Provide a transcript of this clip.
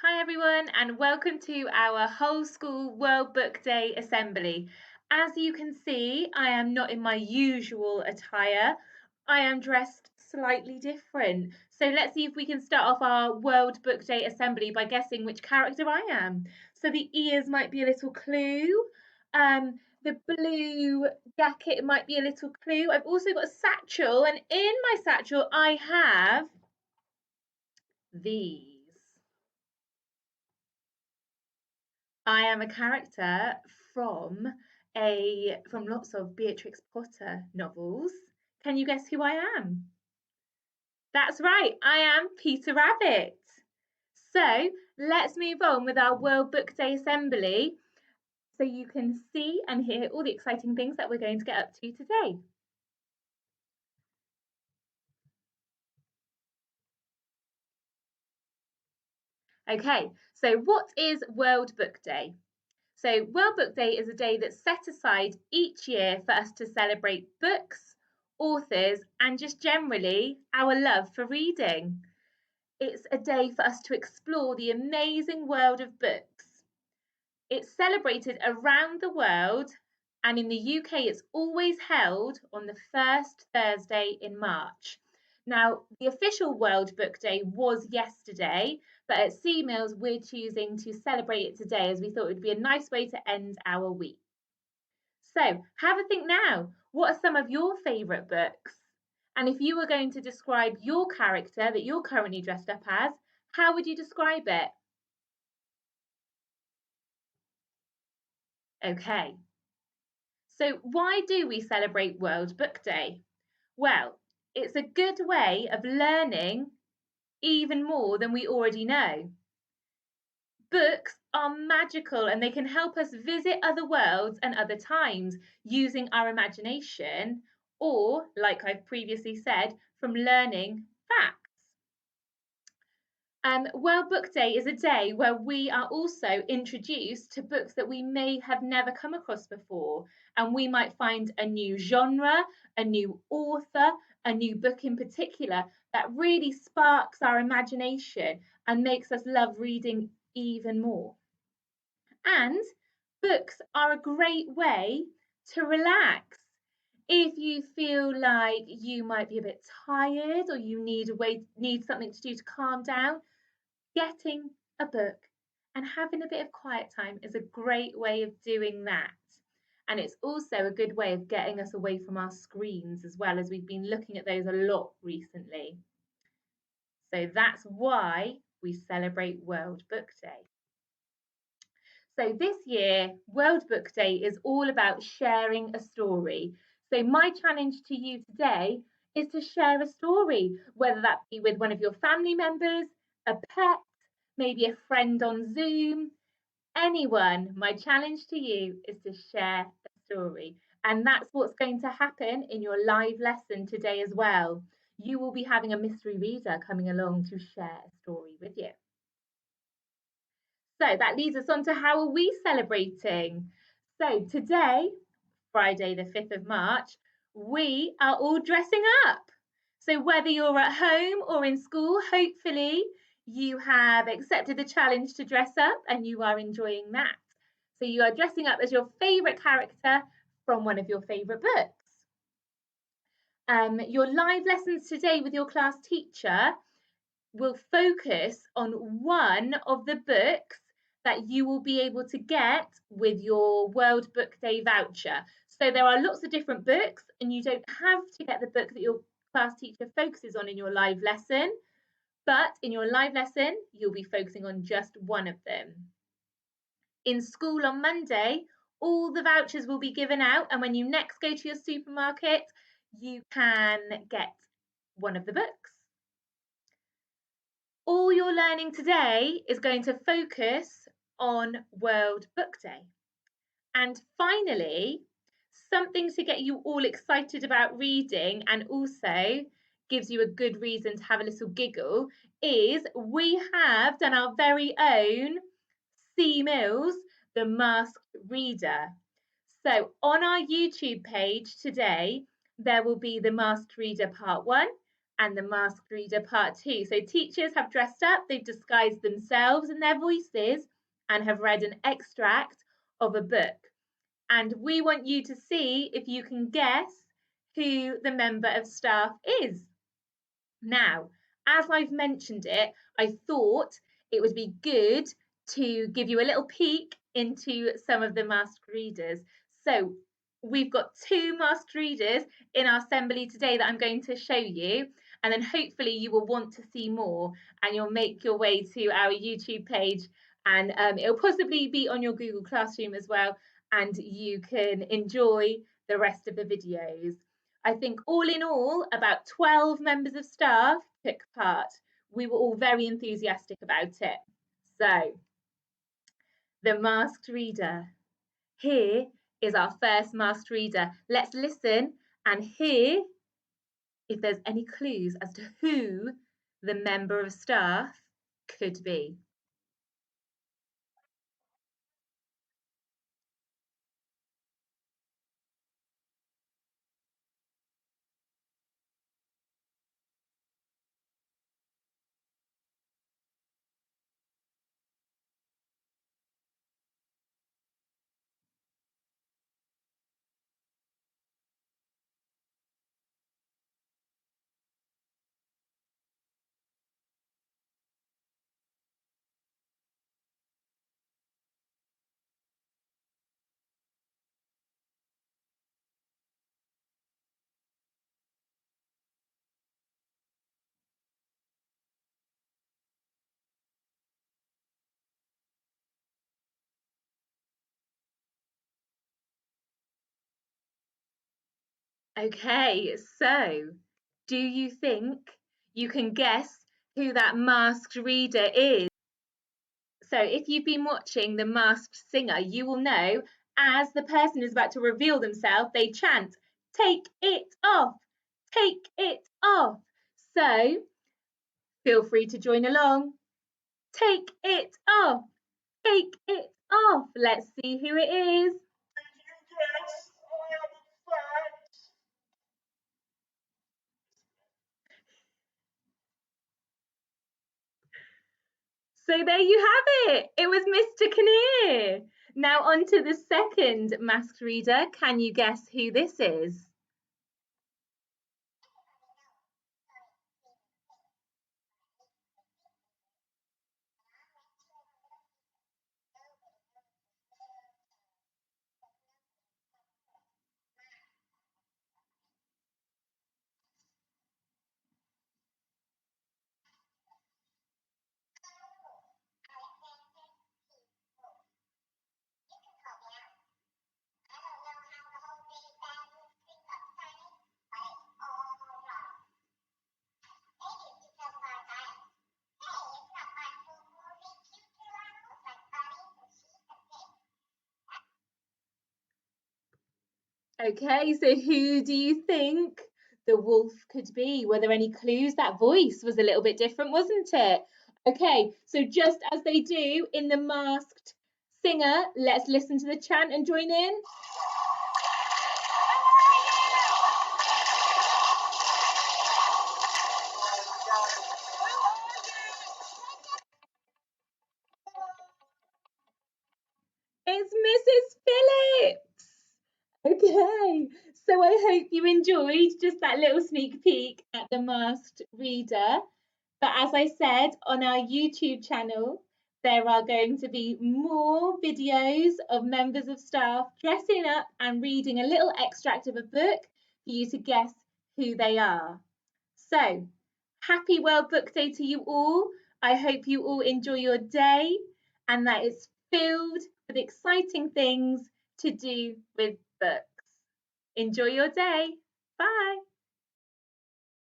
Hi everyone and welcome to our whole school World Book Day assembly. As you can see, I am not in my usual attire. I am dressed slightly different. So let's see if we can start off our World Book Day assembly by guessing which character I am. So the ears might be a little clue. The blue jacket might be a little clue. I've also got a satchel, and in my satchel I have these. I am a character from lots of Beatrix Potter novels. Can you guess who I am? That's right, I am Peter Rabbit. So let's move on with our World Book Day assembly so you can see and hear all the exciting things that we're going to get up to today. Okay, so what is World Book Day? So World Book Day is a day that's set aside each year for us to celebrate books, authors, and just generally our love for reading. It's a day for us to explore the amazing world of books. It's celebrated around the world, and in the UK, it's always held on the first Thursday in March. Now, the official World Book Day was yesterday, but at C Mills, we're choosing to celebrate it today as we thought it would be a nice way to end our week. So, have a think now. What are some of your favourite books? And if you were going to describe your character that you're currently dressed up as, how would you describe it? Okay. So, why do we celebrate World Book Day? Well, it's a good way of learning even more than we already know. Books are magical and they can help us visit other worlds and other times using our imagination, or, like I've previously said, from learning facts. World Book Day is a day where we are also introduced to books that we may have never come across before, and we might find a new genre, a new author, a new book in particular that really sparks our imagination and makes us love reading even more. And books are a great way to relax. If you feel like you might be a bit tired or you need something to do to calm down, getting a book and having a bit of quiet time is a great way of doing that. And it's also a good way of getting us away from our screens as well, as we've been looking at those a lot recently. So that's why we celebrate World Book Day. So this year, World Book Day is all about sharing a story. So my challenge to you today is to share a story, whether that be with one of your family members, a pet, maybe a friend on Zoom, anyone. My challenge to you is to share a story. And that's what's going to happen in your live lesson today as well. You will be having a mystery reader coming along to share a story with you. So that leads us on to how are we celebrating? So today, Friday the 5th of March, we are all dressing up. So whether you're at home or in school, hopefully you have accepted the challenge to dress up and you are enjoying that. So you are dressing up as your favourite character from one of your favourite books. Your live lessons today with your class teacher will focus on one of the books that you will be able to get with your World Book Day voucher. So there are lots of different books, and you don't have to get the book that your class teacher focuses on in your live lesson, but in your live lesson, you'll be focusing on just one of them. In school on Monday, all the vouchers will be given out, and when you next go to your supermarket, you can get one of the books. All you're learning today is going to focus on World Book Day. And finally, something to get you all excited about reading and also gives you a good reason to have a little giggle is we have done our very own C Mills, the Masked Reader. So on our YouTube page today, there will be the Masked Reader Part 1 and the Masked Reader Part 2. So teachers have dressed up, they've disguised themselves and their voices, and have read an extract of a book. And we want you to see if you can guess who the member of staff is. Now, as I've mentioned it, I thought it would be good to give you a little peek into some of the masked readers. So we've got 2 masked readers in our assembly today that I'm going to show you, and then hopefully you will want to see more, and you'll make your way to our YouTube page, and it'll possibly be on your Google Classroom as well, and you can enjoy the rest of the videos. I think all in all, about 12 members of staff took part. We were all very enthusiastic about it. So, the masked reader. Here is our first masked reader. Let's listen and hear if there's any clues as to who the member of staff could be. Okay, so do you think you can guess who that masked reader is? So if you've been watching The Masked Singer, you will know as the person is about to reveal themselves, they chant, "Take it off, take it off." So feel free to join along. Take it off, take it off. Let's see who it is. So there you have it. It was Mr. Kinnear. Now on to the second masked reader. Can you guess who this is? Okay, so who do you think the wolf could be? Were there any clues? That voice was a little bit different, wasn't it? Okay, so just as they do in The Masked Singer, let's listen to the chant and join in. It's Mrs. Phillips. Okay, so I hope you enjoyed just that little sneak peek at The Masked Reader. But as I said, on our YouTube channel, there are going to be more videos of members of staff dressing up and reading a little extract of a book for you to guess who they are. So, happy World Book Day to you all. I hope you all enjoy your day and that it's filled with exciting things to do with books. Enjoy your day. Bye.